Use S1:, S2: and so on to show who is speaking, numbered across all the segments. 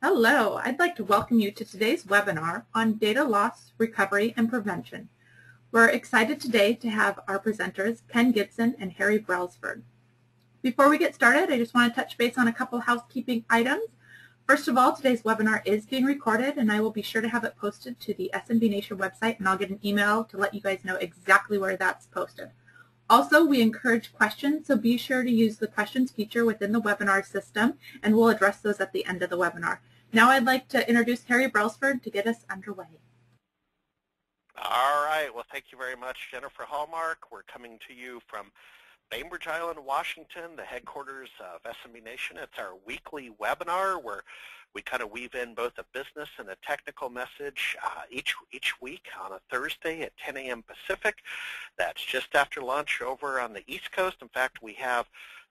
S1: Hello, I'd like to welcome you to today's webinar on data loss, recovery, and prevention. We're excited today to have our presenters, Ken Gibson and Harry Brelsford. Before we get started, I just want to touch base on a couple housekeeping items. First of all, today's webinar is being recorded, and I will be sure to have it posted to the SMB Nation website, and I'll get an email to let you guys know exactly where that's posted. Also, we encourage questions, so be sure to use the questions feature within the webinar system, and we'll address those at the end of the webinar. Now I'd like to introduce Harry Brelsford to get us underway.
S2: All right. Well, thank you very much, Jennifer Hallmark. We're coming to you from Bainbridge Island, Washington, the headquarters of SMB Nation. It's our weekly webinar where we kind of weave in both a business and a technical message each week on a Thursday at 10 a.m. Pacific. That's just after lunch over on the East Coast. In fact, we have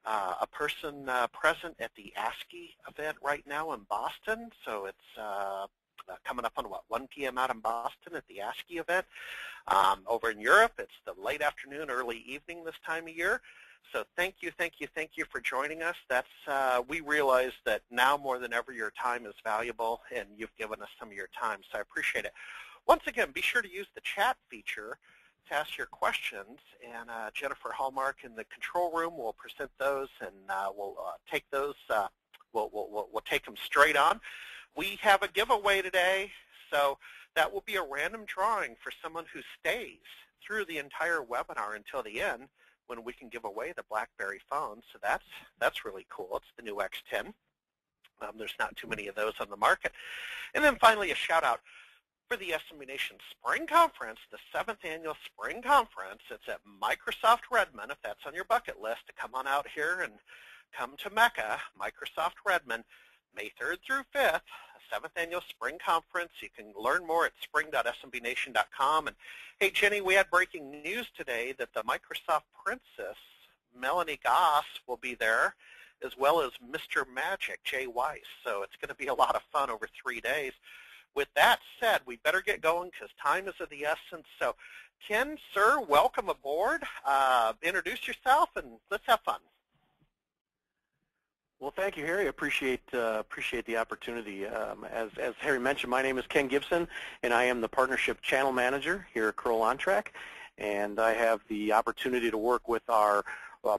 S2: a person present at the ASCII event right now in Boston. So it's coming up on, 1 p.m. out in Boston at the ASCII event. Over in Europe, it's the late afternoon, early evening this time of year. So thank you for joining us. We realize that now more than ever your time is valuable, and you've given us some of your time, so I appreciate it. Once again, be sure to use the chat feature to ask your questions, and Jennifer Hallmark in the control room will present those, and we'll take those. We'll take them straight on. We have a giveaway today, so that will be a random drawing for someone who stays through the entire webinar until the end, when we can give away the BlackBerry phone. So that's really cool. It's the new X10. There's not too many of those on the market. And then finally, a shout out for the SMB Nation Spring Conference, the 7th annual Spring Conference. It's at Microsoft Redmond, if that's on your bucket list, to come on out here and come to Mecca, Microsoft Redmond, May 3rd through 5th, 7th Annual Spring Conference. You can learn more at spring.smbnation.com. And hey, Jenny, we had breaking news today that the Microsoft Princess, Melanie Goss, will be there, as well as Mr. Magic, Jay Weiss. So it's going to be a lot of fun over 3 days. With that said, we better get going because time is of the essence. So Ken, sir, welcome aboard. Introduce yourself and let's have fun.
S3: Well, thank you, Harry. I appreciate the opportunity. As Harry mentioned, my name is Ken Gibson, and I am the Partnership Channel Manager here at Kroll OnTrack. And I have the opportunity to work with our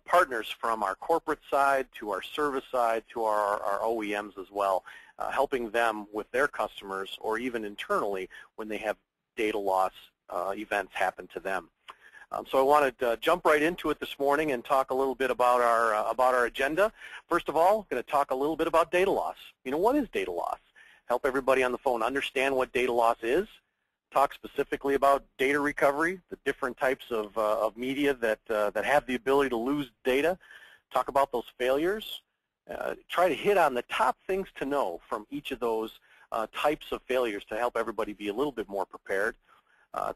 S3: partners from our corporate side to our service side to our OEMs as well, helping them with their customers or even internally when they have data loss events happen to them. So I wanted to jump right into it this morning and talk a little bit about our agenda. First of all, I'm going to talk a little bit about data loss. You know, what is data loss? Help everybody on the phone understand what data loss is. Talk specifically about data recovery, the different types of media that have the ability to lose data. Talk about those failures. Try to hit on the top things to know from each of those types of failures to help everybody be a little bit more prepared.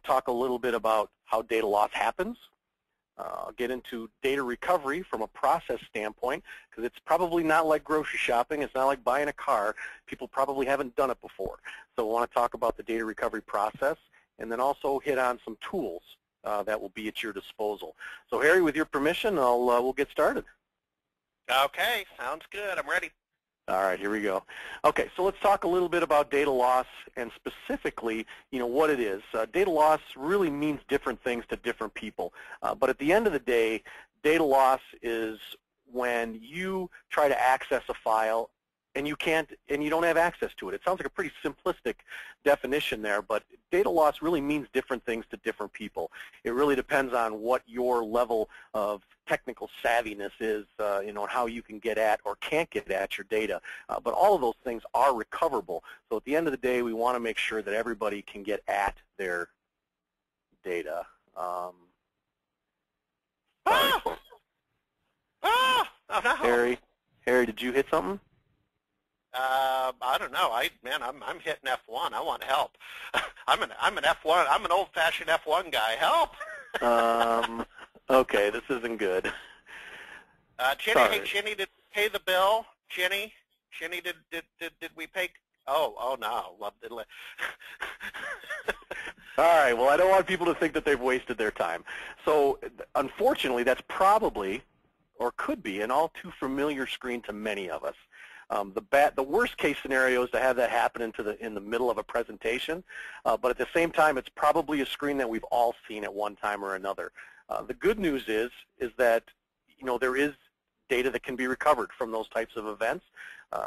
S3: Talk a little bit about how data loss happens. Get into data recovery from a process standpoint, because it's probably not like grocery shopping. It's not like buying a car. People probably haven't done it before. So we want to talk about the data recovery process, and then also hit on some tools that will be at your disposal. So Harry, with your permission, we'll get started.
S2: Okay, sounds good. I'm ready.
S3: All right, here we go. Okay, so let's talk a little bit about data loss and specifically, you know, what it is. Data loss really means different things to different people. But at the end of the day, data loss is when you try to access a file and you can't, and you don't have access to it. It sounds like a pretty simplistic definition there, but data loss really means different things to different people. It really depends on what your level of technical savviness is, you know, and how you can get at or can't get at your data. But all of those things are recoverable. So at the end of the day, we want to make sure that everybody can get at their data.
S2: Oh, no.
S3: Harry, did you hit something?
S2: I don't know. I'm hitting F1. I want help. I'm an F1. I'm an old-fashioned F1 guy. Help.
S3: Okay, this isn't good.
S2: Jenny, hey, Jenny, did we pay the bill? Jenny, did we pay? Oh no.
S3: All right. Well, I don't want people to think that they've wasted their time. So, unfortunately, that's probably or could be an all too familiar screen to many of us. The worst case scenario is to have that happen in the middle of a presentation, but at the same time, it's probably a screen that we've all seen at one time or another. The good news is that there is data that can be recovered from those types of events.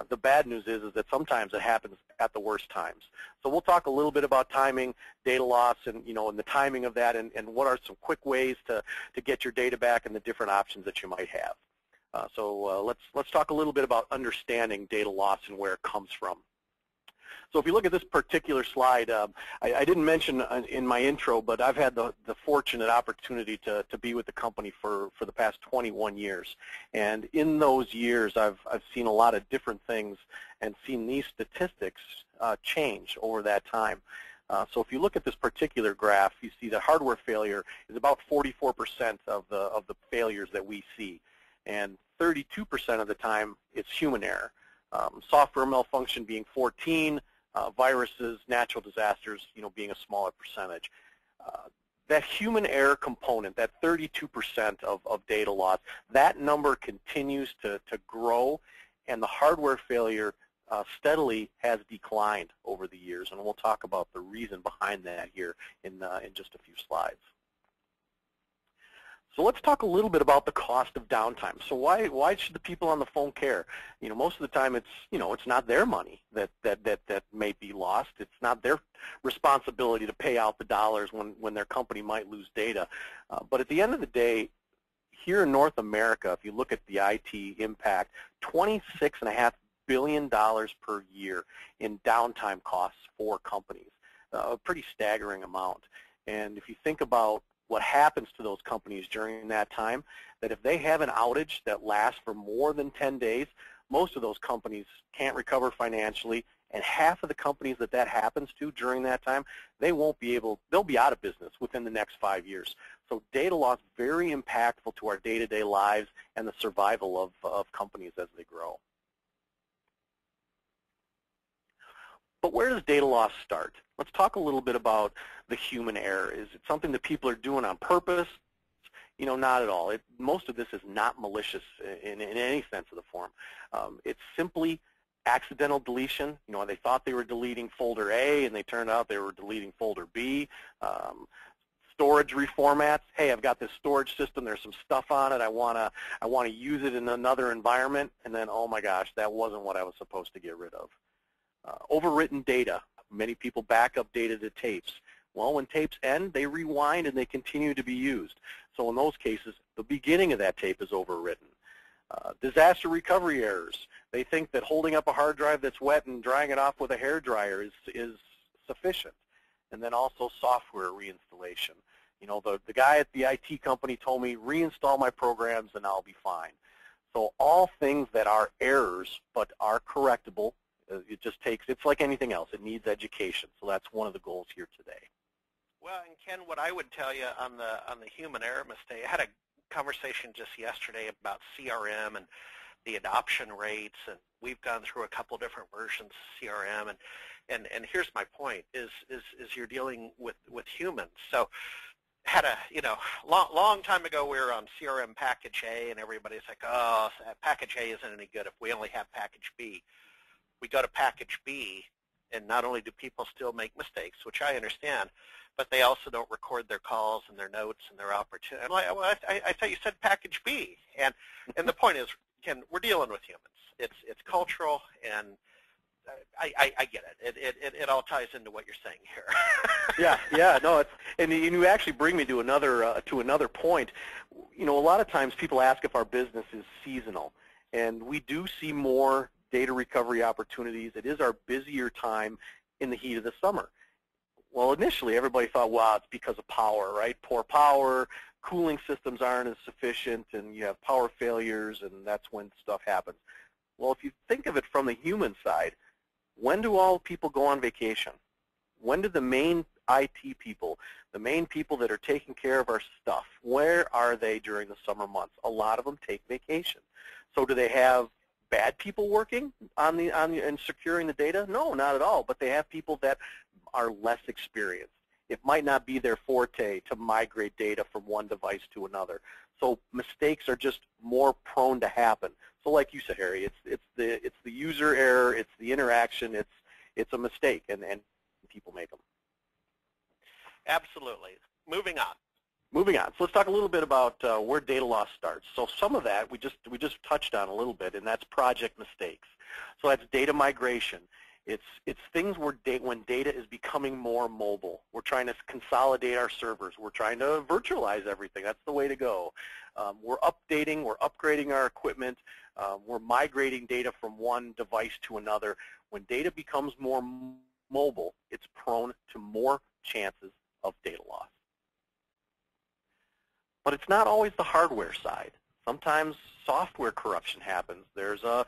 S3: The bad news is that sometimes it happens at the worst times. So we'll talk a little bit about timing, data loss, and and the timing of that, and what are some quick ways to get your data back and the different options that you might have. Let's talk a little bit about understanding data loss and where it comes from. So if you look at this particular slide, I didn't mention in my intro, but I've had the fortunate opportunity to be with the company for the past 21 years. And in those years, I've seen a lot of different things and seen these statistics change over that time. So if you look at this particular graph, you see that hardware failure is about 44% of the failures that we see. And 32% of the time, it's human error. Software malfunction being 14%, viruses, natural disasters, being a smaller percentage. That human error component, that 32% of data loss, that number continues to grow, and the hardware failure steadily has declined over the years, and we'll talk about the reason behind that here in just a few slides. So let's talk a little bit about the cost of downtime. So why should the people on the phone care? Most of the time it's not their money that may be lost. It's not their responsibility to pay out the dollars when their company might lose data. But at the end of the day, here in North America, if you look at the IT impact, $26.5 billion per year in downtime costs for companies, a pretty staggering amount. And if you think about what happens to those companies during that time, that if they have an outage that lasts for more than 10 days, most of those companies can't recover financially, and half of the companies that happens to during that time, they'll be out of business within the next 5 years. So data loss, very impactful to our day-to-day lives and the survival of companies as they grow. But where does data loss start? Let's talk a little bit about the human error. Is it something that people are doing on purpose? Not at all. Most of this is not malicious in any sense of the form. It's simply accidental deletion. They thought they were deleting folder A, and they turned out they were deleting folder B. Storage reformats. Hey, I've got this storage system. There's some stuff on it. I want to use it in another environment, and then, oh my gosh, that wasn't what I was supposed to get rid of. Overwritten data. Many people back up data to tapes. Well, when tapes end, they rewind and they continue to be used. So in those cases, the beginning of that tape is overwritten. Disaster recovery errors. They think that holding up a hard drive that's wet and drying it off with a hairdryer is sufficient. And then also software reinstallation. The guy at the IT company told me, reinstall my programs and I'll be fine. So all things that are errors but are correctable. It's like anything else. It needs education. So that's one of the goals here today.
S2: Well, and Ken, what I would tell you on the human error mistake, I had a conversation just yesterday about CRM and the adoption rates, and we've gone through a couple different versions of CRM, and here's my point: is you're dealing with humans. So had a long time ago we were on CRM package A, and everybody's like, oh, package A isn't any good if we only have package B. We go to package B, and not only do people still make mistakes, which I understand, but they also don't record their calls and their notes and their opportunities. I'm like, well, I thought you said package B, and the point is, Ken, we're dealing with humans. It's cultural, and I get it. It all ties into what you're saying here.
S3: Yeah, no, and you actually bring me to another point. A lot of times people ask if our business is seasonal, and we do see more data recovery opportunities. It is our busier time in the heat of the summer. Well, initially everybody thought, wow, it's because of power, right? Poor power, cooling systems aren't as sufficient, and you have power failures, and that's when stuff happens. Well, if you think of it from the human side, when do all people go on vacation? When do the main IT people, the main people that are taking care of our stuff, where are they during the summer months? A lot of them take vacation. So do they have bad people working on and securing the data? No, not at all. But they have people that are less experienced. It might not be their forte to migrate data from one device to another. so mistakes are just more prone to happen. So like you said, Harry, it's the user error, it's the interaction, it's a mistake, and people make them.
S2: Absolutely. Moving on.
S3: Moving on. So let's talk a little bit about where data loss starts. So some of that we just touched on a little bit, and that's project mistakes. So that's data migration. It's things where when data is becoming more mobile. We're trying to consolidate our servers. We're trying to virtualize everything. That's the way to go. We're updating, we're upgrading our equipment. We're migrating data from one device to another. When data becomes more mobile, it's prone to more chances of data loss. But it's not always the hardware side. Sometimes software corruption happens. There's a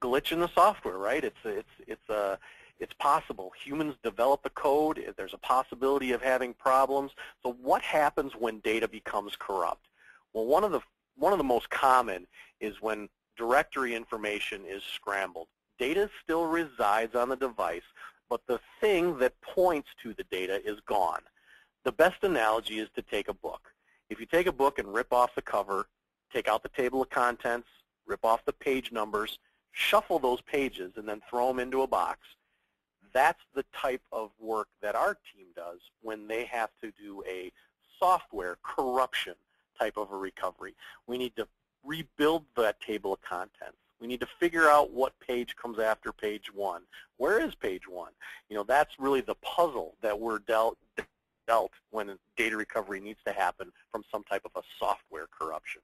S3: glitch in the software, right? It's possible. Humans develop the code. There's a possibility of having problems. So what happens when data becomes corrupt? Well, one of the most common is when directory information is scrambled. Data still resides on the device, but the thing that points to the data is gone. The best analogy is to take a book. If you take a book and rip off the cover, take out the table of contents, rip off the page numbers, shuffle those pages, and then throw them into a box, that's the type of work that our team does when they have to do a software corruption type of a recovery. We need to rebuild that table of contents. We need to figure out what page comes after page 1. Where is page 1? You know, that's really the puzzle that we're dealt when data recovery needs to happen from some type of a software corruption.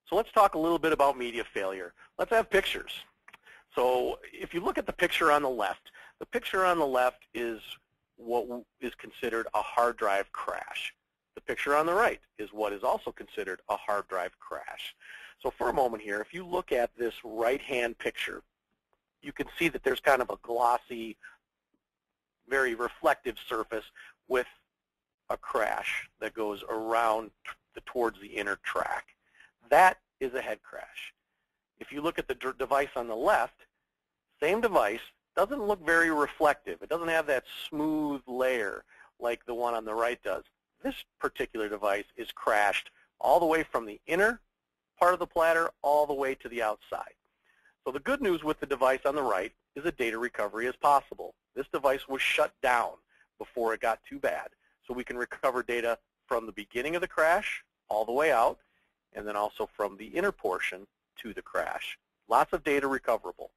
S3: So let's talk a little bit about media failure. Let's have pictures. So if you look at the picture on the left is what is considered a hard drive crash. The picture on the right is what is also considered a hard drive crash. So for a moment here, if you look at this right-hand picture, you can see that there's kind of a glossy, very reflective surface with a crash that goes around towards the inner track. That is a head crash. If you look at the device on the left, same device, doesn't look very reflective. It doesn't have that smooth layer like the one on the right does. This particular device is crashed all the way from the inner part of the platter all the way to the outside. So the good news with the device on the right is that data recovery is possible. This device was shut down before it got too bad. So we can recover data from the beginning of the crash all the way out, and then also from the inner portion to the crash. Lots of data recoverable.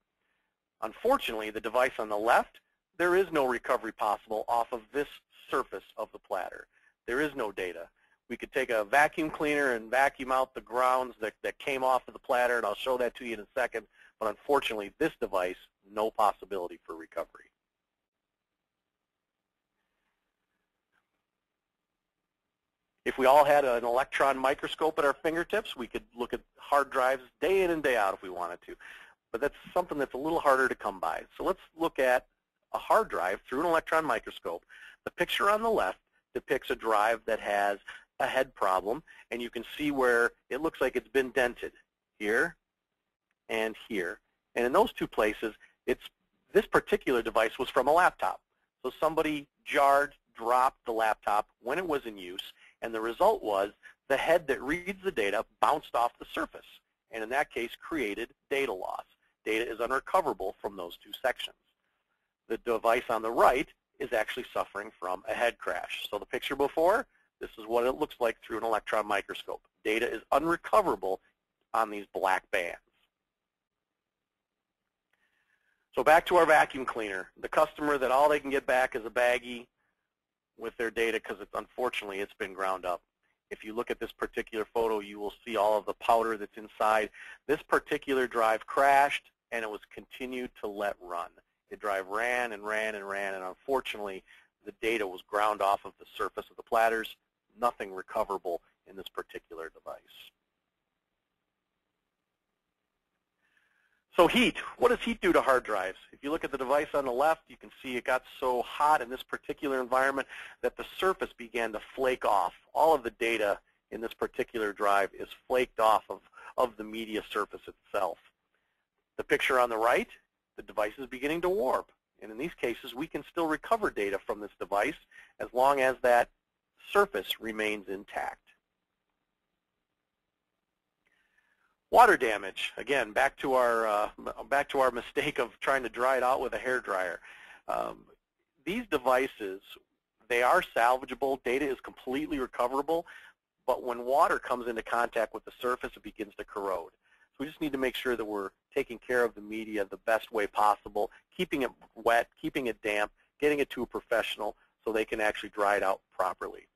S3: Unfortunately, the device on the left, there is no recovery possible off of this surface of the platter. There is no data. We could take a vacuum cleaner and vacuum out the grounds that came off of the platter, and I'll show that to you in a second. But unfortunately, this device, no possibility for recovery. If we all had an electron microscope at our fingertips, we could look at hard drives day in and day out if we wanted to. But that's something that's a little harder to come by. So let's look at a hard drive through an electron microscope. The picture on the left depicts a drive that has a head problem, and you can see where it looks like it's been dented here and here. And in those two places, this particular device was from a laptop. So somebody dropped the laptop when it was in use, and the result was the head that reads the data bounced off the surface, and in that case created data loss. Data is unrecoverable from those two sections. The device on the right is actually suffering from a head crash. So the picture before, this is what it looks like through an electron microscope. Data is unrecoverable on these black bands. So back to our vacuum cleaner. The customer that all they can get back is a baggie with their data because unfortunately it's been ground up. If you look at this particular photo, you will see all of the powder that's inside. This particular drive crashed and it was continued to let run. The drive ran and ran and ran, and unfortunately the data was ground off of the surface of the platters. Nothing recoverable in this particular device. So heat, what does heat do to hard drives? If you look at the device on the left, you can see it got so hot in this particular environment that the surface began to flake off. All of the data in this particular drive is flaked off of the media surface itself. The picture on the right, the device is beginning to warp. And in these cases, we can still recover data from this device as long as that surface remains intact. Water damage, again, back to our mistake of trying to dry it out with a hairdryer. These devices, they are salvageable. Data is completely recoverable, but when water comes into contact with the surface, it begins to corrode. So we just need to make sure that we're taking care of the media the best way possible, keeping it wet, keeping it damp, getting it to a professional so they can actually dry it out properly.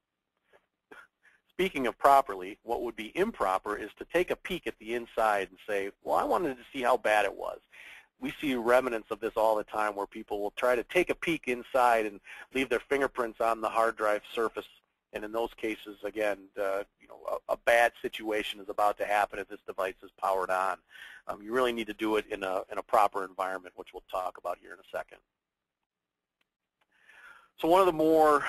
S3: Speaking of properly, what would be improper is to take a peek at the inside and say, well, I wanted to see how bad it was. We see remnants of this all the time where people will try to take a peek inside and leave their fingerprints on the hard drive surface. And in those cases, again, a bad situation is about to happen if this device is powered on. You really need to do it in a proper environment, which we'll talk about here in a second. So one of the more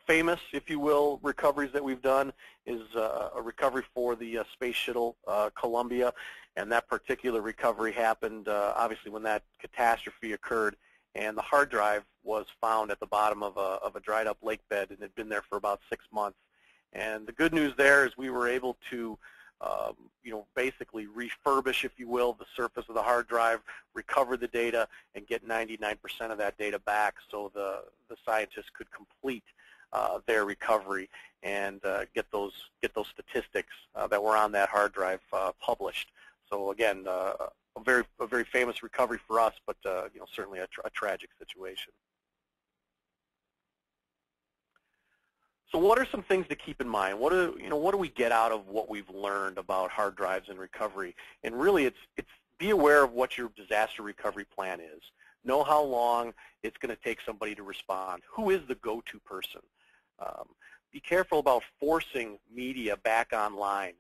S3: famous, if you will, recoveries that we've done is a recovery for the Space Shuttle Columbia, and that particular recovery happened obviously when that catastrophe occurred, and the hard drive was found at the bottom of a dried up lake bed and had been there for about 6 months. And the good news there is we were able to basically refurbish, if you will, the surface of the hard drive, recover the data, and get 99% of that data back so the scientists could complete their recovery and get those statistics that were on that hard drive published. So again, a very famous recovery for us, but certainly a tragic situation. So what are some things to keep in mind? What do we get out of what we've learned about hard drives and recovery? And really, it's be aware of what your disaster recovery plan is. Know how long it's going to take somebody to respond. Who is the go-to person? Be careful about forcing media back online.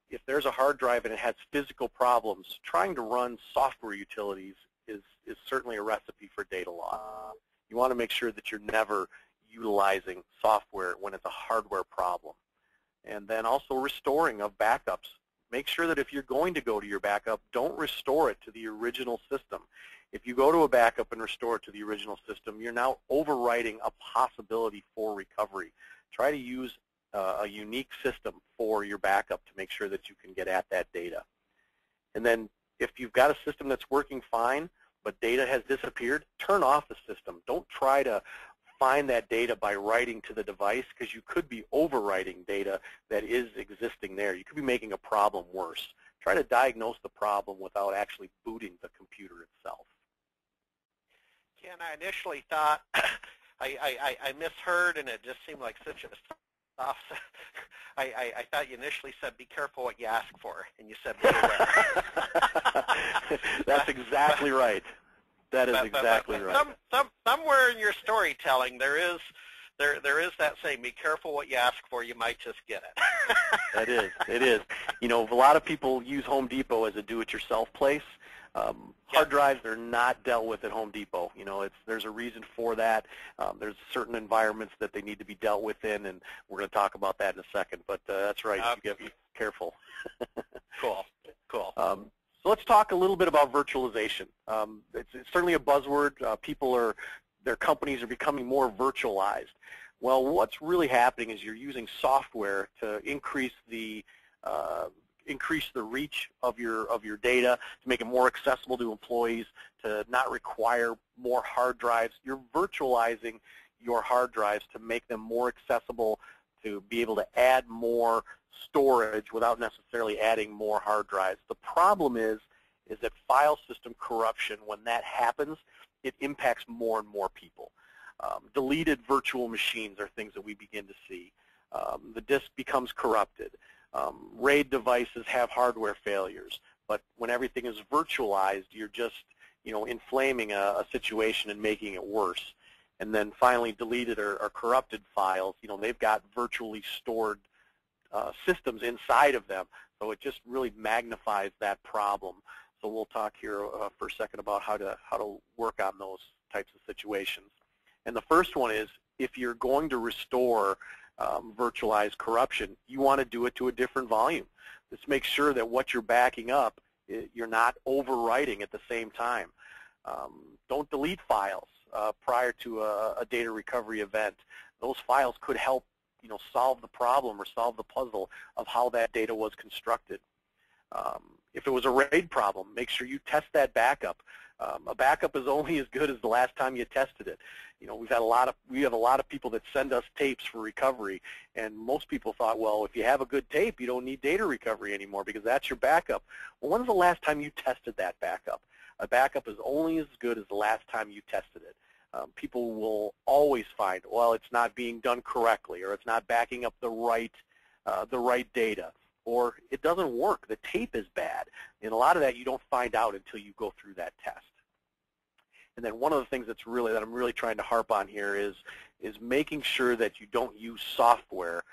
S3: If there's a hard drive and it has physical problems, trying to run software utilities is certainly a recipe for data loss. You want to make sure that you're never utilizing software when it's a hardware problem. And then also restoring of backups. Make sure that if you're going to go to your backup, don't restore it to the original system. If you go to a backup and restore it to the original system, you're now overwriting a possibility for recovery. Try to use a unique system for your backup to make sure that you can get at that data. And then if you've got a system that's working fine, but data has disappeared, turn off the system. Don't try to find that data by writing to the device, because you could be overwriting data that is existing there. You could be making a problem worse. Try to diagnose the problem without actually booting the computer itself.
S2: Ken, I initially thought, I misheard, and it just seemed like such a soft. I thought you initially said, be careful what you ask for, and you said, be aware.
S3: That's exactly right. That is exactly right.
S2: Somewhere in your storytelling, there is that saying, be careful what you ask for, you might just get it.
S3: It is. A lot of people use Home Depot as a do-it-yourself place. Hard drives are not dealt with at Home Depot. There's a reason for that. There's certain environments that they need to be dealt with in, and we're going to talk about that in a second. But that's right. You got to be careful.
S2: Cool.
S3: So let's talk a little bit about virtualization. It's certainly a buzzword. Their companies are becoming more virtualized. Well, what's really happening is you're using software to increase the reach of your data, to make it more accessible to employees, to not require more hard drives. You're virtualizing your hard drives to make them more accessible, to be able to add more storage without necessarily adding more hard drives. The problem is that file system corruption, when that happens, it impacts more and more people. Deleted virtual machines are things that we begin to see. The disk becomes corrupted. RAID devices have hardware failures, but when everything is virtualized, you're just inflaming a situation and making it worse. And then finally, deleted or corrupted files, they've got virtually stored systems inside of them, so it just really magnifies that problem. So we'll talk here for a second about how to work on those types of situations. And the first one is, if you're going to restore virtualized corruption, you want to do it to a different volume. This makes sure that what you're backing up, you're not overwriting at the same time. Don't delete files prior to a data recovery event. those files could help solve the problem or solve the puzzle of how that data was constructed. If it was a RAID problem, make sure you test that backup. A backup is only as good as the last time you tested it. We have a lot of people that send us tapes for recovery, and most people thought, well, if you have a good tape, you don't need data recovery anymore because that's your backup. Well, when's the last time you tested that backup? A backup is only as good as the last time you tested it. People will always find, well, it's not being done correctly, or it's not backing up the right data, or it doesn't work. The tape is bad. And a lot of that you don't find out until you go through that test. And then one of the things that I'm really trying to harp on here is making sure that you don't use software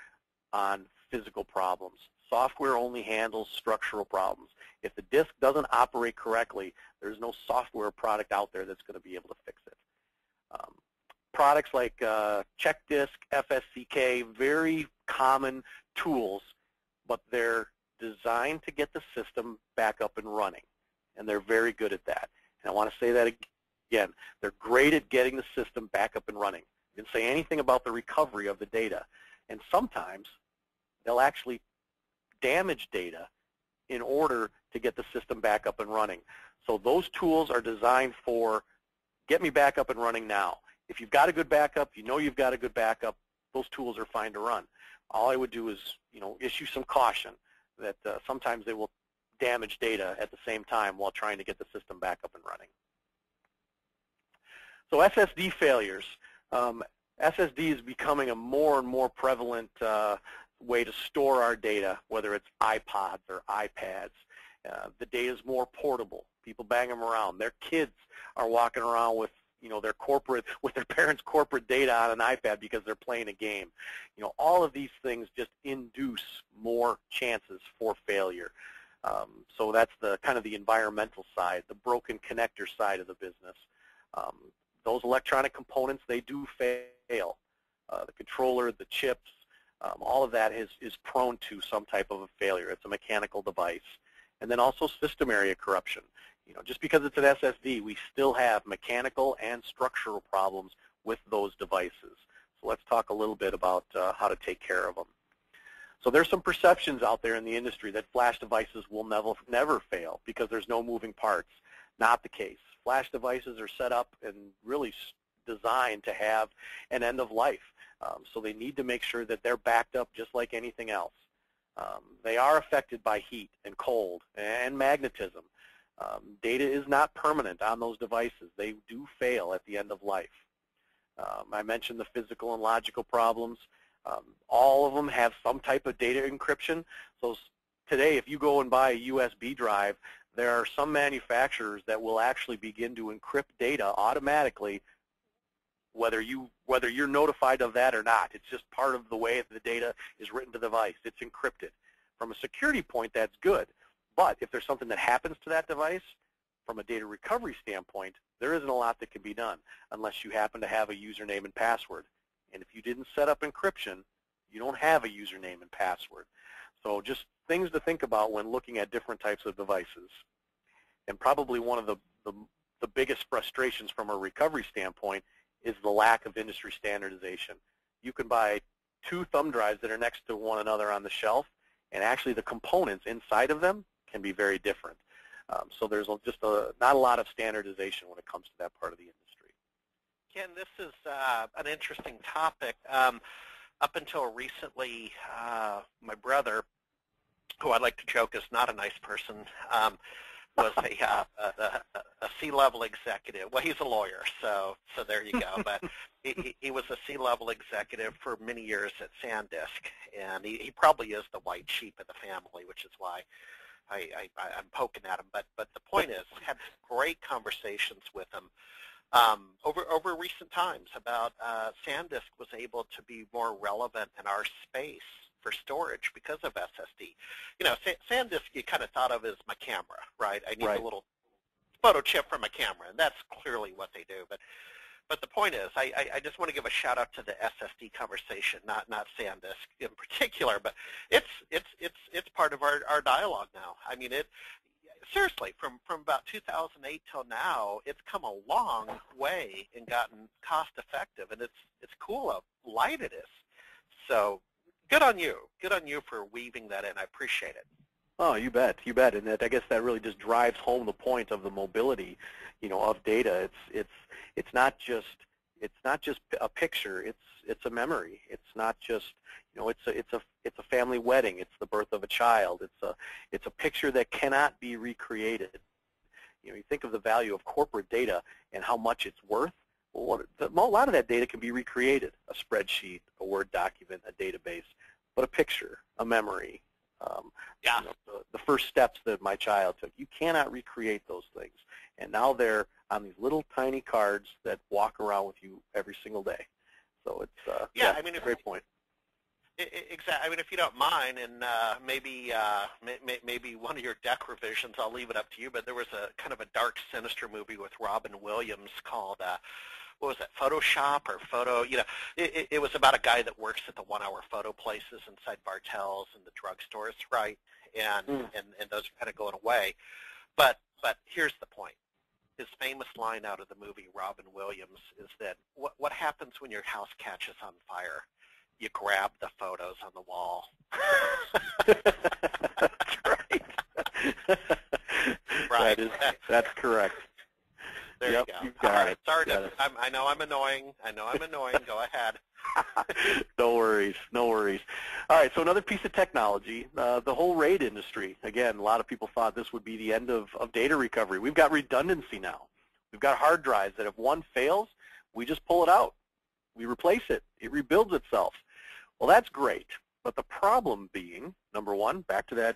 S3: on physical problems. Software only handles structural problems. If the disk doesn't operate correctly, there's no software product out there that's going to be able to fix it. Products like Check Disk, FSCK, very common tools, but they're designed to get the system back up and running, and they're very good at that. And I want to say that again. They're great at getting the system back up and running. You didn't say anything about the recovery of the data, and sometimes they'll actually damage data in order to get the system back up and running. So those tools are designed for get me back up and running now. If you've got a good backup, you've got a good backup, those tools are fine to run. All I would do is, issue some caution that sometimes they will damage data at the same time while trying to get the system back up and running. So SSD failures. SSD is becoming a more and more prevalent way to store our data, whether it's iPods or iPads. The data is more portable. People bang them around. Their kids are walking around with their parents' corporate data on an iPad because they're playing a game. All of these things just induce more chances for failure. So that's the kind of the environmental side, the broken connector side of the business. Those electronic components, they do fail. The controller, the chips, all of that is prone to some type of a failure. It's a mechanical device. And then also system area corruption. Just because it's an SSD, we still have mechanical and structural problems with those devices. So let's talk a little bit about how to take care of them. So there's some perceptions out there in the industry that flash devices will never fail because there's no moving parts. Not the case. Flash devices are set up and really designed to have an end of life. So they need to make sure that they're backed up just like anything else. They are affected by heat and cold and magnetism. Data is not permanent on those devices. They do fail at the end of life. I mentioned the physical and logical problems. All of them have some type of data encryption. So today, if you go and buy a USB drive, there are some manufacturers that will actually begin to encrypt data automatically, whether you're notified of that or not. It's just part of the way the data is written to the device. It's encrypted. From a security point, that's good. But if there's something that happens to that device, from a data recovery standpoint, there isn't a lot that can be done unless you happen to have a username and password. And if you didn't set up encryption, you don't have a username and password. So just things to think about when looking at different types of devices. And probably one of the biggest frustrations from a recovery standpoint is the lack of industry standardization. You can buy 2 thumb drives that are next to one another on the shelf, and actually the components inside of them can be very different. So there's just not a lot of standardization when it comes to that part of the industry.
S2: Ken, this is an interesting topic. Up until recently, my brother, who I like to joke is not a nice person, was a C-level executive. Well, he's a lawyer, so there you go. But he was a C-level executive for many years at SanDisk, and he probably is the white sheep of the family, which is why I'm poking at him. But the point is, I had great conversations with him over recent times about SanDisk was able to be more relevant in our space for storage because of SSD. SanDisk you kind of thought of as my camera, right? I need a little photo chip for my camera, and that's clearly what they do. But the point is, I just want to give a shout out to the SSD conversation, not SanDisk in particular, but it's part of our dialogue now. I mean, seriously, from about 2008 till now, it's come a long way and gotten cost effective, and it's cool how light it is. So good on you. Good on you for weaving that in. I appreciate it.
S3: Oh, you bet, you bet, and I guess that really just drives home the point of the mobility, of data. It's not just a picture. It's a memory. It's not just it's a family wedding. It's the birth of a child. It's a picture that cannot be recreated. You think of the value of corporate data and how much it's worth. Well, a lot of that data can be recreated: a spreadsheet, a Word document, a database. But a picture, a memory.
S2: Yeah.
S3: The first steps that my child took, you cannot recreate those things. And now they're on these little tiny cards that walk around with you every single day. So it's a great point.
S2: Exactly. I mean, if you don't mind, and maybe one of your deck revisions, I'll leave it up to you. But there was a kind of a dark, sinister movie with Robin Williams called what was it, Photoshop or Photo? It was about a guy that works at the one-hour photo places inside Bartell's and the drugstores, right? And those are kind of going away. But here's the point. His famous line out of the movie Robin Williams is that what happens when your house catches on fire? You grab the photos on the wall.
S3: That's right.
S2: Right.
S3: That's correct.
S2: There
S3: Yep,
S2: you go.
S3: You've got
S2: All right.
S3: it.
S2: Sorry, I know I'm annoying. Go ahead.
S3: No worries. No worries. All right, so another piece of technology, the whole RAID industry. Again, a lot of people thought this would be the end of data recovery. We've got redundancy now. We've got hard drives that if one fails, we just pull it out. We replace it. It rebuilds itself. Well, that's great. But the problem being, number one, back to that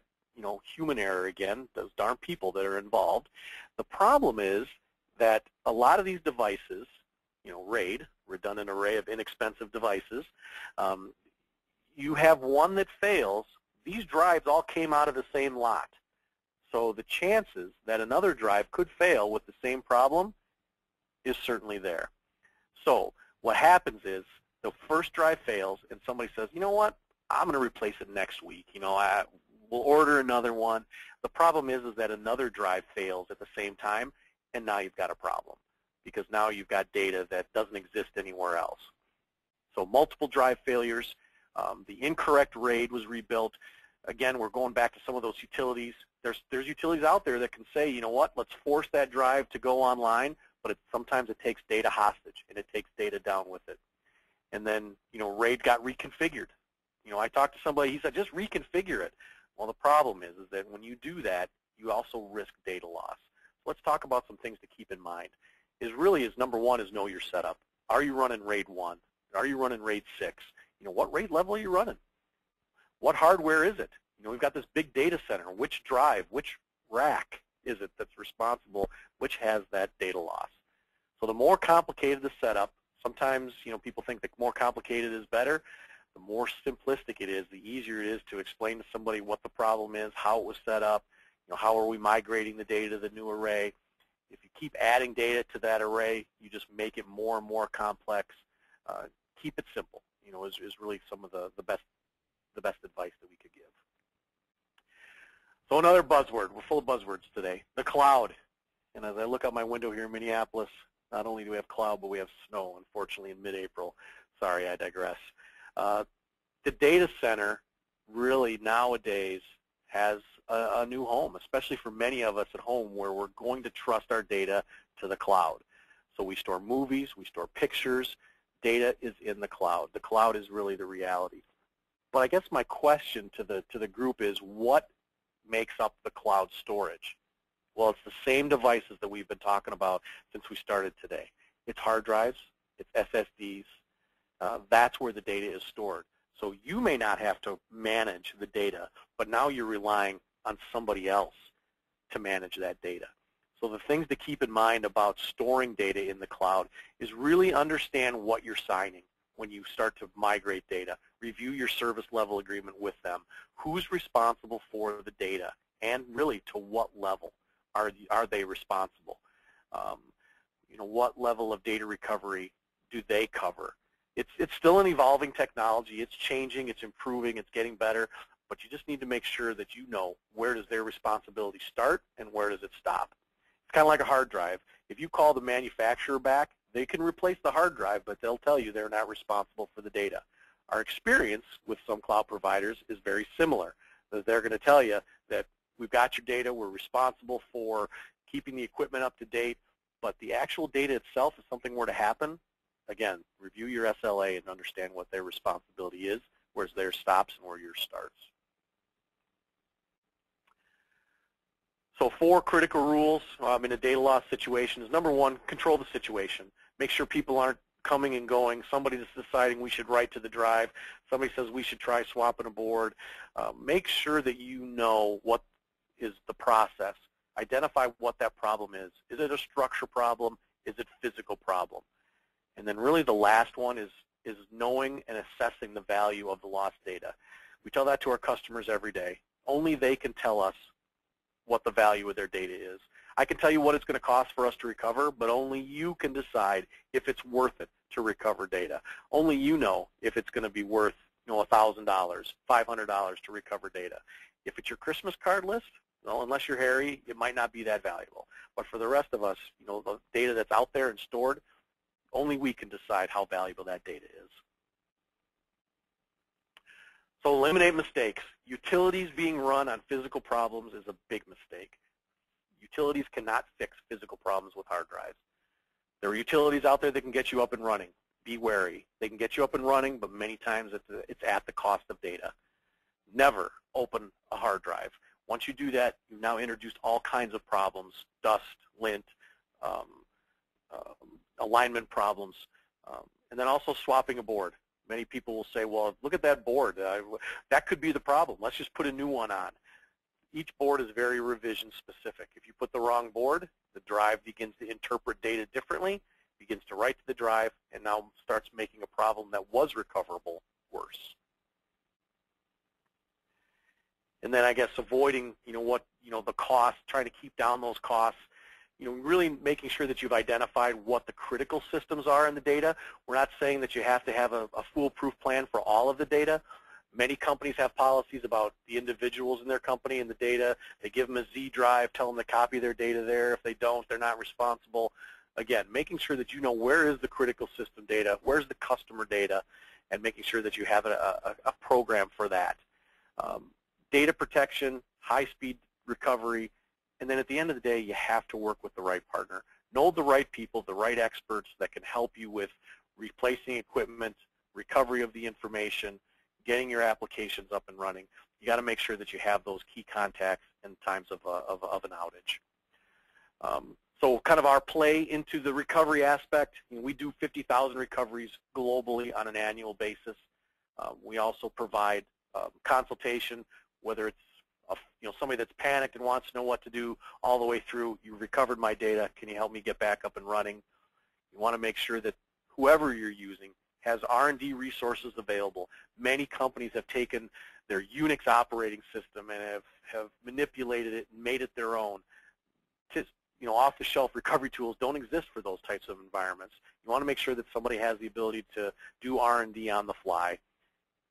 S3: human error again, those darn people that are involved. The problem is that a lot of these devices, RAID, redundant array of inexpensive devices, you have one that fails. These drives all came out of the same lot. So the chances that another drive could fail with the same problem is certainly there. So what happens is the first drive fails and somebody says, you know what, I'm going to replace it next week. We'll order another one. The problem is that another drive fails at the same time, and now you've got a problem because now you've got data that doesn't exist anywhere else. So multiple drive failures, the incorrect RAID was rebuilt. Again, we're going back to some of those utilities. There's utilities out there that can say, you know what, let's force that drive to go online, but sometimes it takes data hostage and it takes data down with it. And then, RAID got reconfigured. I talked to somebody, he said, just reconfigure it. Well, the problem is that when you do that, you also risk data loss. Let's talk about some things to keep in mind. Number one is know your setup. Are you running RAID 1? Are you running RAID 6? What RAID level are you running? What hardware is it? We've got this big data center. Which drive, which rack is it that's responsible, which has that data loss? So the more complicated the setup, sometimes people think the more complicated is better. The more simplistic it is, the easier it is to explain to somebody what the problem is, how it was set up, how are we migrating the data to the new array. If you keep adding data to that array, you just make it more and more complex. Keep it simple, is really some of the best advice that we could give. So another buzzword, we're full of buzzwords today, the cloud. And as I look out my window here in Minneapolis, not only do we have cloud, but we have snow, unfortunately, in mid-April. Sorry, I digress. The data center really nowadays has a new home, especially for many of us at home where we're going to trust our data to the cloud. So we store movies, we store pictures, data is in the cloud. The cloud is really the reality. But I guess my question to the group is, what makes up the cloud storage? Well, it's the same devices that we've been talking about since we started today. It's hard drives, it's SSDs. That's where the data is stored. So you may not have to manage the data, but now you're relying on somebody else to manage that data. So the things to keep in mind about storing data in the cloud is really understand what you're signing when you start to migrate data. Review your service level agreement with them. Who's responsible for the data, and really to what level are they responsible? What level of data recovery do they cover? It's still an evolving technology. It's changing, it's improving, it's getting better, but you just need to make sure that you know where does their responsibility start and where does it stop. It's kind of like a hard drive. If you call the manufacturer back, they can replace the hard drive, but they'll tell you they're not responsible for the data. Our experience with some cloud providers is very similar. They're going to tell you that we've got your data, we're responsible for keeping the equipment up to date, but the actual data itself, if something were to happen, again, review your SLA and understand what their responsibility is, where theirs stops and where yours starts. So 4 critical rules in a data loss situation is, number 1, control the situation. Make sure people aren't coming and going. Somebody's deciding we should write to the drive. Somebody says we should try swapping a board. Make sure that you know what is the process. Identify what that problem is. Is it a structure problem? Is it a physical problem? And then really the last one is knowing and assessing the value of the lost data. We tell that to our customers every day. Only they can tell us what the value of their data is. I can tell you what it's going to cost for us to recover, but only you can decide if it's worth it to recover data. Only you know if it's going to be worth, $1,000, $500 to recover data. If it's your Christmas card list, well, unless you're Harry, it might not be that valuable. But for the rest of us, the data that's out there and stored, only we can decide how valuable that data is. So eliminate mistakes. Utilities being run on physical problems is a big mistake. Utilities cannot fix physical problems with hard drives. There are utilities out there that can get you up and running. Be wary. They can get you up and running, but many times it's at the cost of data. Never open a hard drive. Once you do that, you've now introduced all kinds of problems, dust, lint, alignment problems, and then also swapping a board. Many people will say, well, look at that board. That could be the problem. Let's just put a new one on. Each board is very revision specific. If you put the wrong board, the drive begins to interpret data differently, begins to write to the drive, and now starts making a problem that was recoverable worse. And then I guess avoiding, the cost, trying to keep down those costs, really making sure that you've identified what the critical systems are in the data. We're not saying that you have to have a foolproof plan for all of the data. Many companies have policies about the individuals in their company and the data. They give them a Z drive, tell them to copy their data there. If they don't, they're not responsible. Again, making sure that you know where is the critical system data, where's the customer data, and making sure that you have a program for that. Data protection, high-speed recovery, and then at the end of the day, you have to work with the right partner. Know the right people, the right experts that can help you with replacing equipment, recovery of the information, getting your applications up and running. You got to make sure that you have those key contacts in times of an outage. So kind of our play into the recovery aspect, we do 50,000 recoveries globally on an annual basis. We also provide consultation, whether it's somebody that's panicked and wants to know what to do, all the way through, you recovered my data, can you help me get back up and running? You want to make sure that whoever you're using has R&D resources available. Many companies have taken their Unix operating system and have manipulated it and made it their own. Off-the-shelf recovery tools don't exist for those types of environments. You want to make sure that somebody has the ability to do R&D on the fly.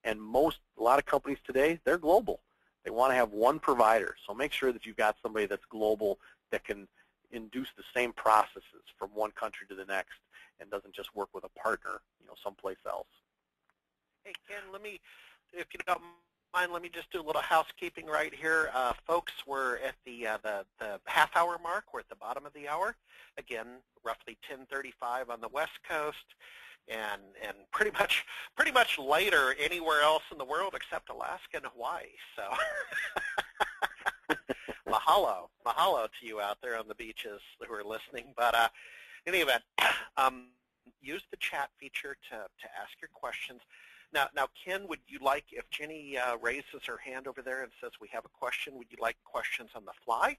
S3: And a lot of companies today, they're global. They want to have one provider. So make sure that you've got somebody that's global that can induce the same processes from one country to the next and doesn't just work with a partner, someplace else.
S2: Hey, Ken, if you don't mind, let me just do a little housekeeping right here. Folks, we're at the half-hour mark. We're at the bottom of the hour. Again, roughly 10:35 on the West Coast, and pretty much later anywhere else in the world except Alaska and Hawaii. So mahalo to you out there on the beaches who are listening. But in any event, use the chat feature to ask your questions. Now, Ken, would you like, if Jenny raises her hand over there and says we have a question, would you like questions on the fly?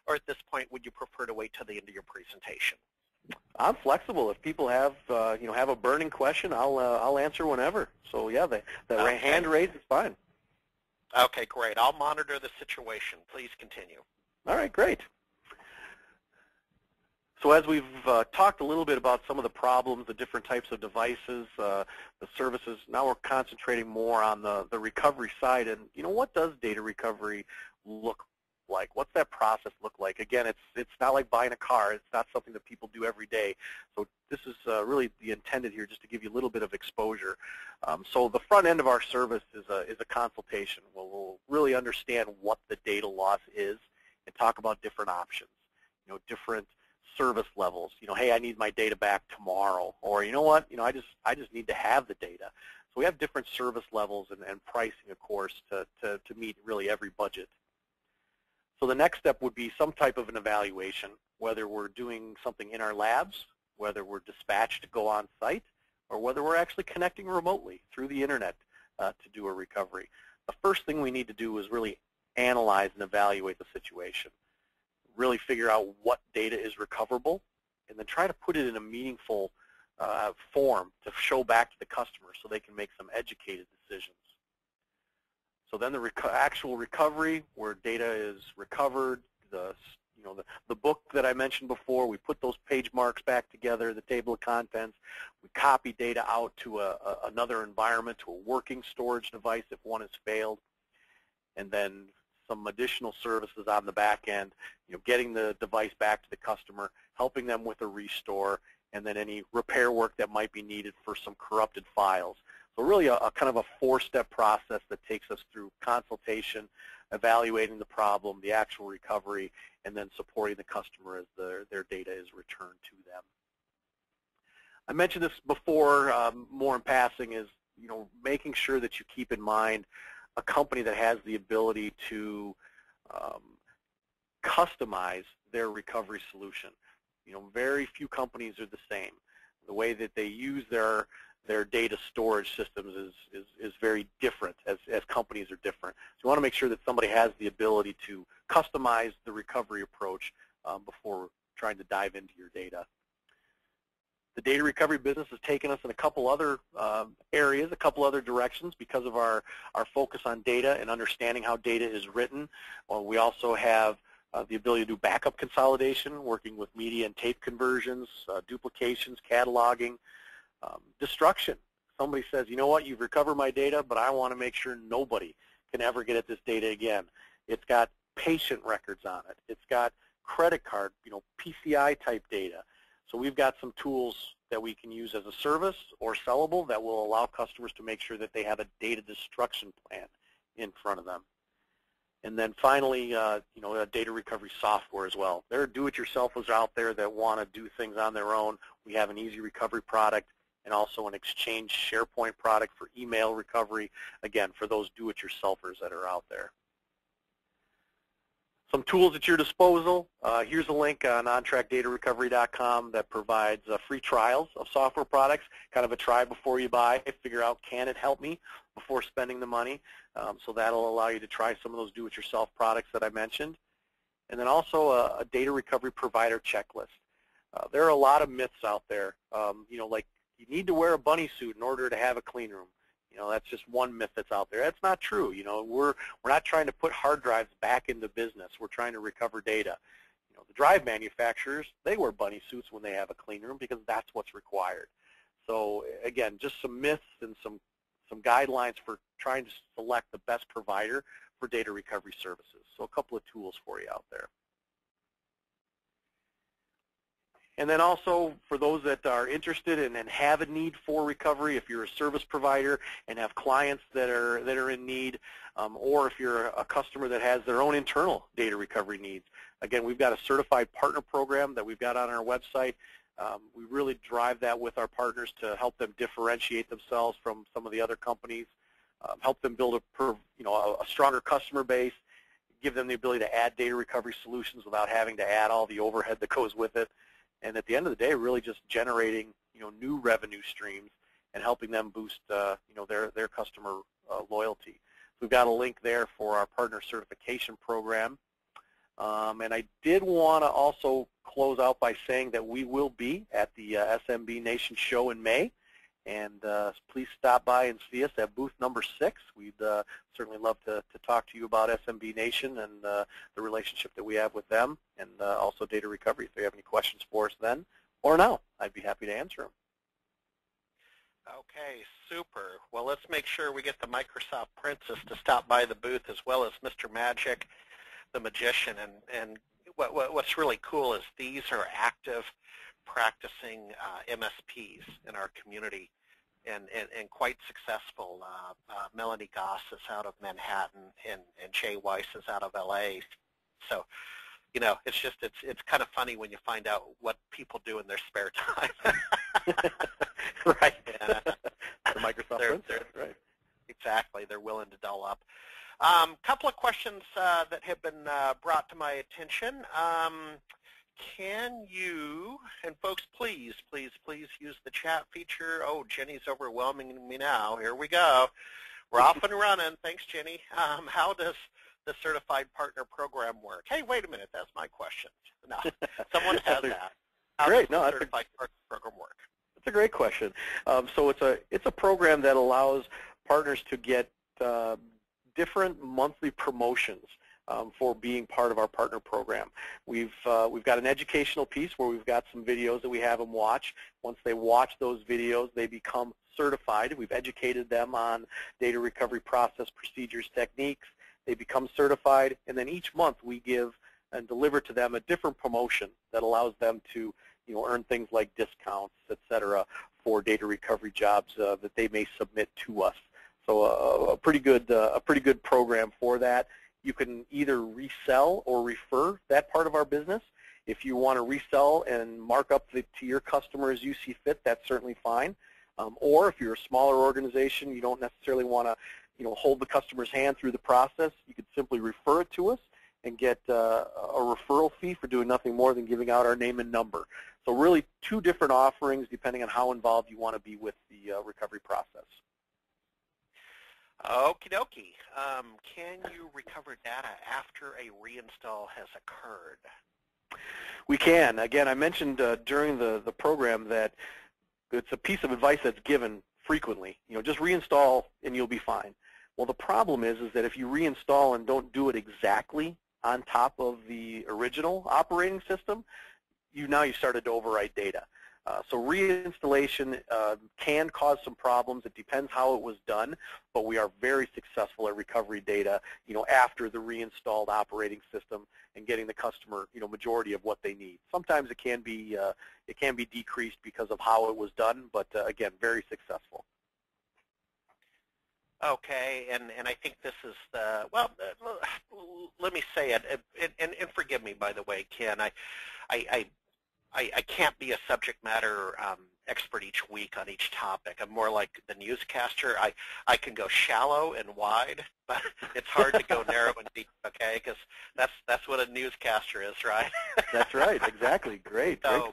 S2: Or at this point, would you prefer to wait till the end of your presentation?
S3: I'm flexible. If people have have a burning question, I'll answer whenever. So yeah, the hand raise is fine.
S2: Okay, great. I'll monitor the situation. Please continue.
S3: All right, great. So as we've talked a little bit about some of the problems, the different types of devices, the services, now we're concentrating more on the recovery side. And what does data recovery look like? What's that process look like? Again, it's not like buying a car. It's not something that people do every day. So this is really the intended here, just to give you a little bit of exposure. So the front end of our service is a consultation where we'll really understand what the data loss is and talk about different options, different service levels. Hey, I need my data back tomorrow, or you know what, I just need to have the data. So we have different service levels and pricing, of course, to meet really every budget. So the next step would be some type of an evaluation, whether we're doing something in our labs, whether we're dispatched to go on site, or whether we're actually connecting remotely through the internet to do a recovery. The first thing we need to do is really analyze and evaluate the situation, really figure out what data is recoverable, and then try to put it in a meaningful form to show back to the customer so they can make some educated decisions. So then the actual recovery, where data is recovered, the book that I mentioned before, we put those page marks back together, the table of contents, we copy data out to another environment, to a working storage device if one has failed, and then some additional services on the back end, getting the device back to the customer, helping them with a restore, and then any repair work that might be needed for some corrupted files. So really a kind of a four-step process that takes us through consultation, evaluating the problem, the actual recovery, and then supporting the customer as their data is returned to them. I mentioned this before, more in passing, is making sure that you keep in mind a company that has the ability to customize their recovery solution. Very few companies are the same. The way that they use their data storage systems is very different, as companies are different. So you want to make sure that somebody has the ability to customize the recovery approach before trying to dive into your data. The data recovery business has taken us in a couple other areas, a couple other directions because of our focus on data and understanding how data is written. We also have the ability to do backup consolidation, working with media and tape conversions, duplications, cataloging, destruction. Somebody says, you know what, you've recovered my data, but I want to make sure nobody can ever get at this data again. It's got patient records on it. It's got credit card, PCI type data. So we've got some tools that we can use as a service or sellable that will allow customers to make sure that they have a data destruction plan in front of them. And then finally, a data recovery software as well. There are do-it-yourselfers out there that want to do things on their own. We have an easy recovery product and also an Exchange SharePoint product for email recovery, again, for those do-it-yourselfers that are out there. Some tools at your disposal. Here's a link on OnTrackDataRecovery.com that provides free trials of software products, kind of a try before you buy, figure out, can it help me before spending the money. So that'll allow you to try some of those do-it-yourself products that I mentioned. And then also a data recovery provider checklist. There are a lot of myths out there, like you need to wear a bunny suit in order to have a clean room. That's just one myth that's out there. That's not true. We're not trying to put hard drives back into business. We're trying to recover data. The drive manufacturers, they wear bunny suits when they have a clean room because that's what's required. So again, just some myths and some guidelines for trying to select the best provider for data recovery services. So a couple of tools for you out there. And then also, for those that are interested and have a need for recovery, if you're a service provider and have clients that are in need, or if you're a customer that has their own internal data recovery needs, again, we've got a certified partner program that we've got on our website. We really drive that with our partners to help them differentiate themselves from some of the other companies, help them build a stronger customer base, give them the ability to add data recovery solutions without having to add all the overhead that goes with it. And at the end of the day, really just generating new revenue streams and helping them boost their customer loyalty. So we've got a link there for our partner certification program. And I did want to also close out by saying that we will be at the SMB Nation show in May, And please stop by and see us at booth number 6. We'd certainly love to talk to you about SMB Nation and the relationship that we have with them, and also data recovery. If you have any questions for us then or now, I'd be happy to answer them.
S2: Okay, super. Well, let's make sure we get the Microsoft Princess to stop by the booth, as well as Mr. Magic, the Magician. And what's really cool is these are active practicing MSPs in our community, and quite successful. Melanie Goss is out of Manhattan, and Jay Weiss is out of LA. So, you know, it's kind of funny when you find out what people do in their spare time.
S3: Right.
S2: And,
S3: the Microsoft Princess, right.
S2: Exactly. They're willing to doll up. Couple of questions that have been brought to my attention. Can you, and folks, please use the chat feature. Oh, Jenny's overwhelming me now. Here we go. We're off and running. Thanks, Jenny. How does the Certified Partner Program work? Hey, wait a minute. That's my question. No, someone has that. How does the Certified Partner Program work?
S3: That's a great question. So it's a program that allows partners to get different monthly promotions for being part of our partner program. We've got an educational piece where we've got some videos that we have them watch. Once they watch those videos, they become certified. We've educated them on data recovery process, procedures, techniques. They become certified, and then each month we give and deliver to them a different promotion that allows them to, you know, earn things like discounts, et cetera, for data recovery jobs that they may submit to us. So a pretty good program for that. You can either resell or refer that part of our business. If you want to resell and mark up to your customer as you see fit, that's certainly fine. Or if you're a smaller organization, you don't necessarily want to, you know, hold the customer's hand through the process. You could simply refer it to us and get a referral fee for doing nothing more than giving out our name and number. So really two different offerings depending on how involved you want to be with the recovery process.
S2: Okie dokie. Can you recover data after a reinstall has occurred?
S3: We can. Again, I mentioned during the program that it's a piece of advice that's given frequently. You know, just reinstall and you'll be fine. Well, the problem is that if you reinstall and don't do it exactly on top of the original operating system, you started to overwrite data. So reinstallation can cause some problems. It depends how it was done, but we are very successful at recovery data, you know, after the reinstalled operating system and getting the customer, you know, majority of what they need. Sometimes it can be decreased because of how it was done, but again, very successful.
S2: Okay, and I think this is the, well, let me say it, and forgive me, by the way, Ken, I can't be a subject matter expert each week on each topic. I'm more like the newscaster. I can go shallow and wide, but it's hard to go narrow and deep, okay, because that's what a newscaster is, right?
S3: That's right, exactly. Great.
S2: So,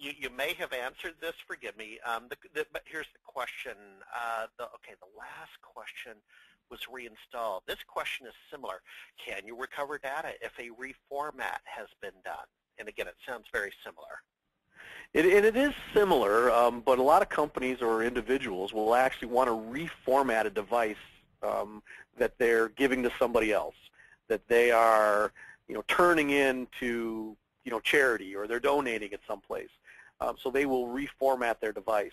S2: you may have answered this, forgive me, but here's the question. The last question was reinstalled. This question is similar. Can you recover data if a reformat has been done? And again, it sounds very similar.
S3: It is similar, but a lot of companies or individuals will actually want to reformat a device that they're giving to somebody else, that they are, you know, turning into, you know, charity, or they're donating it someplace. So they will reformat their device.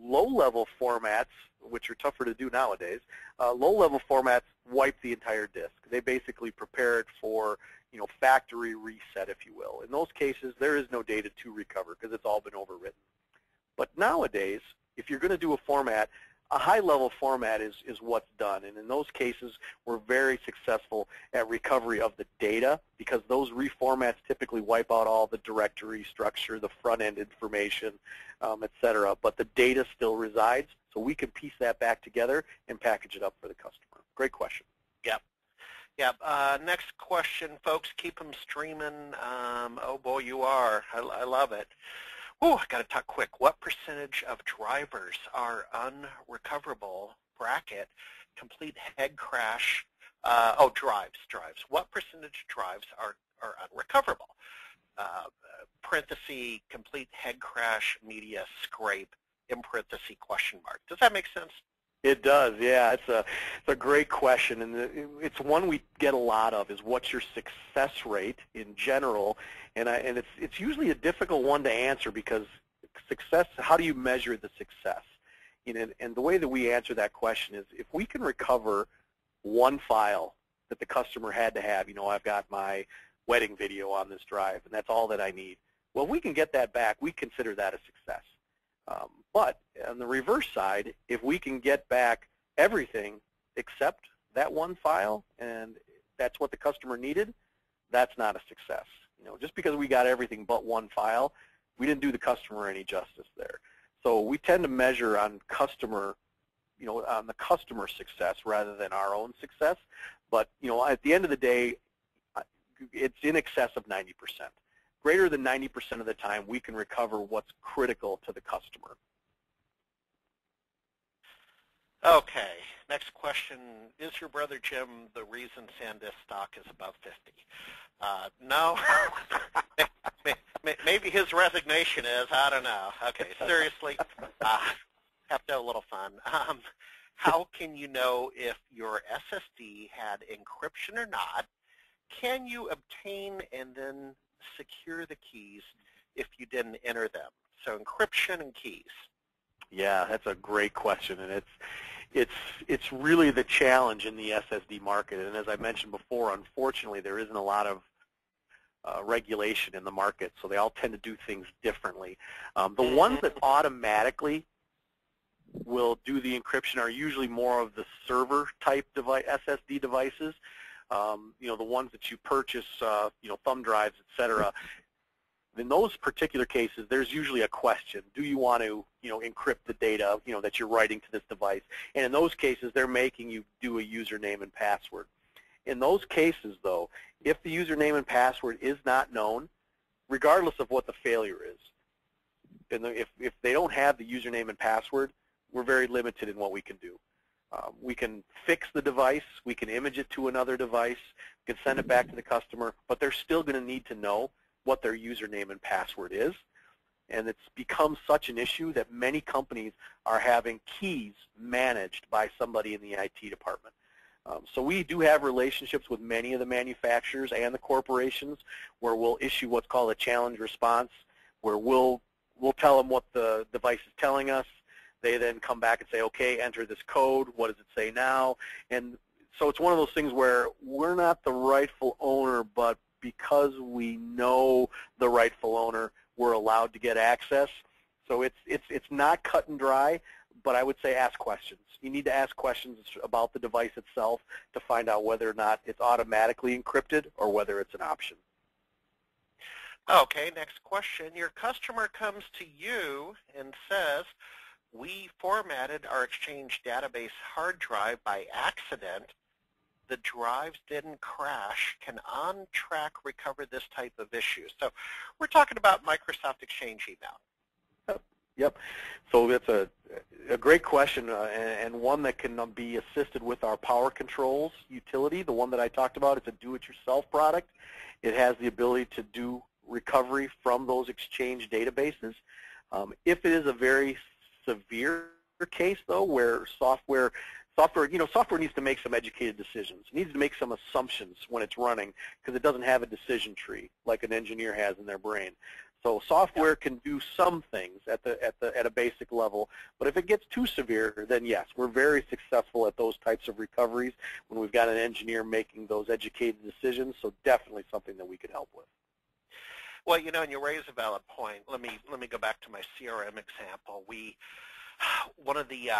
S3: Low-level formats, which are tougher to do nowadays, low-level formats wipe the entire disk. They basically prepare it for, you know, factory reset, if you will. In those cases, there is no data to recover because it's all been overwritten. But nowadays, if you're going to do a format, a high-level format is what's done. And in those cases, we're very successful at recovery of the data because those reformats typically wipe out all the directory structure, the front-end information, et cetera. But the data still resides, so we can piece that back together and package it up for the customer. Great question.
S2: Yep. Yep. Next question, folks. Keep them streaming. Oh, boy, you are. I love it. Oh, I got to talk quick. What percentage of drivers are unrecoverable, bracket, complete head crash, drives. What percentage of drives are unrecoverable? Parenthesis, complete head crash, media scrape, in parentheses question mark. Does that make sense?
S3: It does, yeah. It's a great question, and it's one we get a lot of. Is what's your success rate in general? And it's usually a difficult one to answer because success. How do you measure the success? And the way that we answer that question is if we can recover one file that the customer had to have. I've got my wedding video on this drive, and that's all that I need. Well, if we can get that back, we consider that a success. But on the reverse side, if we can get back everything except that one file, and that's what the customer needed, that's not a success. Just because we got everything but one file, we didn't do the customer any justice there. So we tend to measure on customer, on the customer success rather than our own success. But at the end of the day, it's in excess of 90%. Greater than 90% of the time, we can recover what's critical to the customer.
S2: Okay, next question. Is your brother Jim the reason SanDisk stock is above 50? No. Maybe his resignation is. I don't know. Okay, seriously, have to have a little fun. How can you know if your SSD had encryption or not? Can you obtain and then secure the keys if you didn't enter them? So encryption and keys.
S3: Yeah, that's a great question, and it's really the challenge in the SSD market. And as I mentioned before, unfortunately, there isn't a lot of regulation in the market, so they all tend to do things differently. The ones that automatically will do the encryption are usually more of the server-type device, SSD devices. The ones that you purchase, thumb drives, etc. In those particular cases, there's usually a question: do you want to, encrypt the data, that you're writing to this device? And in those cases, they're making you do a username and password. In those cases, though, if the username and password is not known, regardless of what the failure is, and if they don't have the username and password, we're very limited in what we can do. We can fix the device, we can image it to another device, we can send it back to the customer, but they're still going to need to know what their username and password is. And it's become such an issue that many companies are having keys managed by somebody in the IT department. So we do have relationships with many of the manufacturers and the corporations where we'll issue what's called a challenge response, where we'll tell them what the device is telling us. They then come back and say, okay, enter this code. What does it say now? And so it's one of those things where we're not the rightful owner, but because we know the rightful owner, we're allowed to get access. So it's not cut and dry, but I would say ask questions. You need to ask questions about the device itself to find out whether or not it's automatically encrypted or whether it's an option.
S2: Okay, next question. Your customer comes to you and says, we formatted our Exchange database hard drive by accident. The drives didn't crash. Can OnTrack recover this type of issue? So we're talking about Microsoft Exchange email.
S3: Yep. So that's a great question and one that can be assisted with our Power Controls utility. The one that I talked about, it's a do-it-yourself product. It has the ability to do recovery from those Exchange databases. If it is a very severe case, though, where software needs to make some educated decisions. It needs to make some assumptions when it's running because it doesn't have a decision tree like an engineer has in their brain. So software can do some things at a basic level, but if it gets too severe, then yes, we're very successful at those types of recoveries when we've got an engineer making those educated decisions. So definitely something that we could help with.
S2: Well, and you raise a valid point. Let me go back to my CRM example. One of the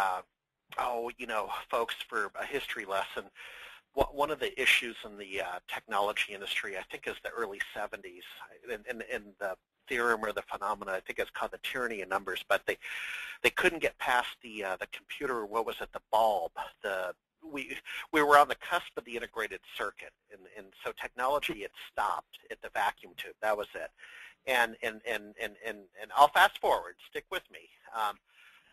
S2: folks, for a history lesson, one of the issues in the technology industry, I think, is the early 70s, and the theorem or the phenomena, I think it's called the tyranny of numbers, but they couldn't get past the computer, what was it, the bulb. We were on the cusp of the integrated circuit, and so technology had stopped at the vacuum tube. That was it. And I'll fast forward. Stick with me.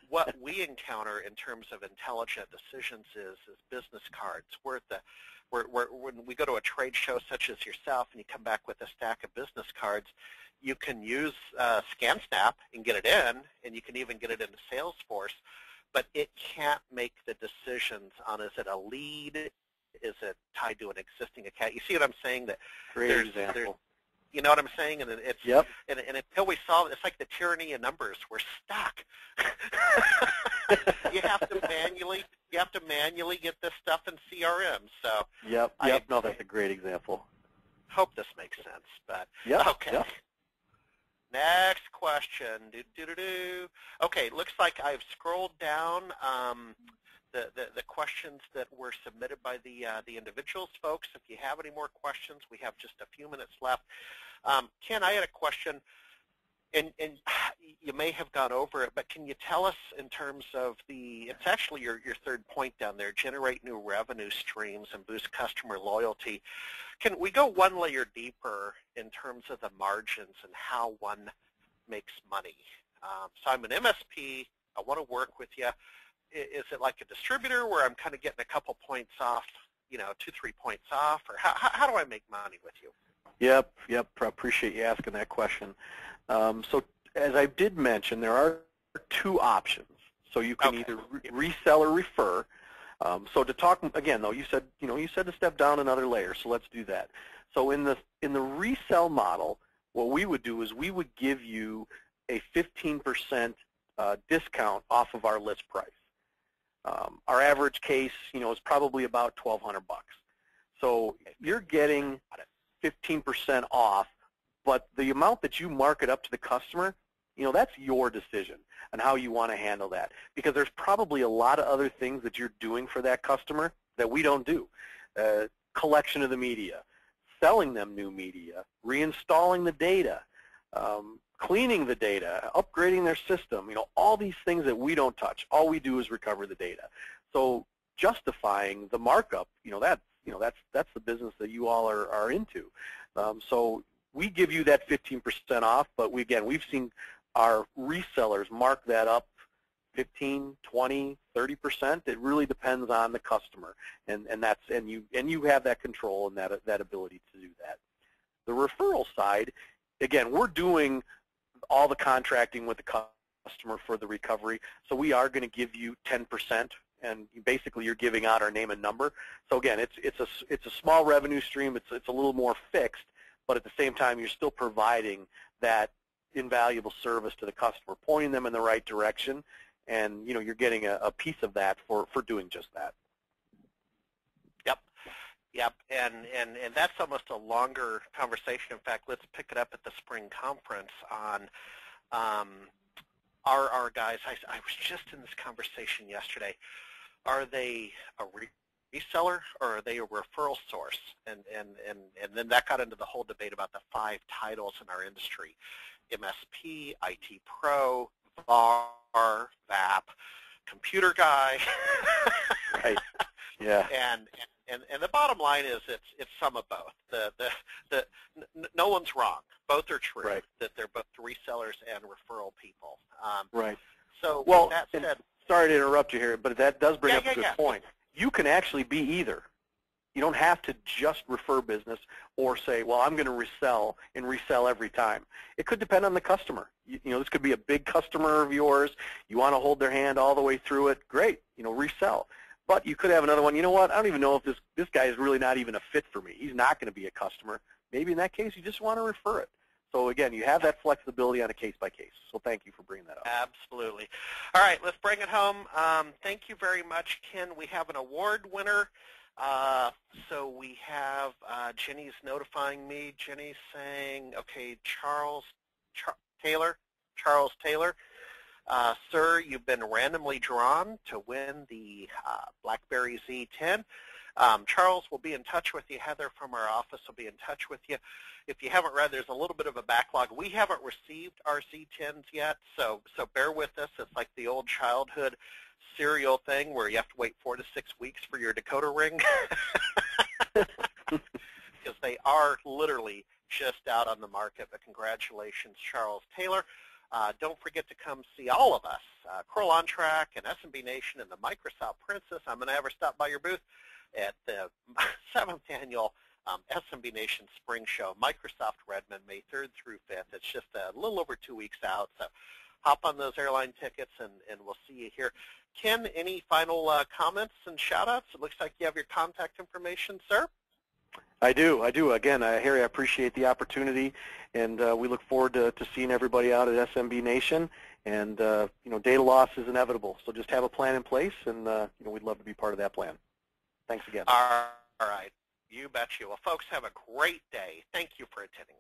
S2: What we encounter in terms of intelligent decisions is business cards. When we go to a trade show such as yourself and you come back with a stack of business cards, you can use ScanSnap and get it in, and you can even get it into Salesforce, but it can't make the decisions on, is it a lead, is it tied to an existing account? You see what I'm saying? That
S3: Great example.
S2: You know what I'm saying? And it's
S3: Yep.
S2: And until we solve it, it's like the tyranny of numbers. We're stuck. you have to manually get this stuff in CRM. So
S3: Yep. No, that's a great example.
S2: Hope this makes sense. But
S3: yep.
S2: Okay.
S3: Yep.
S2: Next question. Okay, looks like I've scrolled down the questions that were submitted by the individuals, folks. If you have any more questions, we have just a few minutes left. Ken, I had a question, and you may have gone over it, but can you tell us in terms of it's actually your third point down there, generate new revenue streams and boost customer loyalty. Can we go one layer deeper in terms of the margins and how one makes money? So I'm an MSP, I want to work with you. Is it like a distributor where I'm kind of getting a couple points off, 2-3 points off, or how do I make money with you?
S3: Yep. I appreciate you asking that question. So as I did mention, there are two options. So you can either resell or refer. So to talk again, though, you said to step down another layer. So let's do that. So in the resell model, what we would do is we would give you a 15% discount off of our list price. Our average case, is probably about $1,200. So you're getting 15% off, but the amount that you mark it up to the customer, that's your decision on how you want to handle that. Because there's probably a lot of other things that you're doing for that customer that we don't do. Collection of the media, selling them new media, reinstalling the data, cleaning the data, upgrading their system, all these things that we don't touch. All we do is recover the data. So justifying the markup, that's the business that you all are into. So we give you that 15% off, but we've seen our resellers mark that up 15, 20, 30%. It really depends on the customer, and you have that control and that ability to do that. The referral side, again, we're doing all the contracting with the customer for the recovery, so we are going to give you 10%, and basically you're giving out our name and number. So again, it's a small revenue stream. It's a little more fixed, but at the same time you're still providing that invaluable service to the customer, pointing them in the right direction, and you're getting a piece of that for doing just that.
S2: Yep, and that's almost a longer conversation. In fact, let's pick it up at the spring conference on our guys. I was just in this conversation yesterday. Are they a reseller or are they a referral source? And then that got into the whole debate about the 5 titles in our industry: MSP, IT Pro, VAR, VAP, computer guy.
S3: Right. Yeah.
S2: And the bottom line is it's some of both. No one's wrong. Both are true.
S3: Right.
S2: That they're both resellers and referral people.
S3: Right.
S2: So
S3: well,
S2: that said,
S3: sorry to interrupt you here, but that does bring up a good point.
S2: Yeah.
S3: You can actually be either. You don't have to just refer business or say, well, I'm going to resell every time. It could depend on the customer. This could be a big customer of yours. You want to hold their hand all the way through it. Great, resell. But you could have another one, I don't even know if this guy is really not even a fit for me. He's not going to be a customer. Maybe in that case, you just want to refer it. So again, you have that flexibility on a case-by-case. So thank you for bringing that up.
S2: Absolutely. All right, let's bring it home. Thank you very much, Ken. We have an award winner. So we have Jenny's notifying me. Jenny's saying, okay, Charles Taylor. Sir, you've been randomly drawn to win the BlackBerry Z10. Charles will be in touch with you. Heather from our office will be in touch with you. If you haven't read, there's a little bit of a backlog. We haven't received our Z10s yet, so bear with us. It's like the old childhood cereal thing where you have to wait 4 to 6 weeks for your decoder ring. Because they are literally just out on the market. But congratulations, Charles Taylor. Don't forget to come see all of us, Kroll OnTrack and SMB Nation and the Microsoft Princess. I'm going to have her stop by your booth at the 7th Annual SMB Nation Spring Show, Microsoft Redmond, May 3rd through 5th. It's just a little over 2 weeks out, so hop on those airline tickets, and we'll see you here. Ken, any final comments and shout-outs? It looks like you have your contact information, sir.
S3: I do. Again, Harry, I appreciate the opportunity, and we look forward to seeing everybody out at SMB Nation. And data loss is inevitable, so just have a plan in place, and we'd love to be part of that plan. Thanks again.
S2: All right. You betcha. Well, folks, have a great day. Thank you for attending.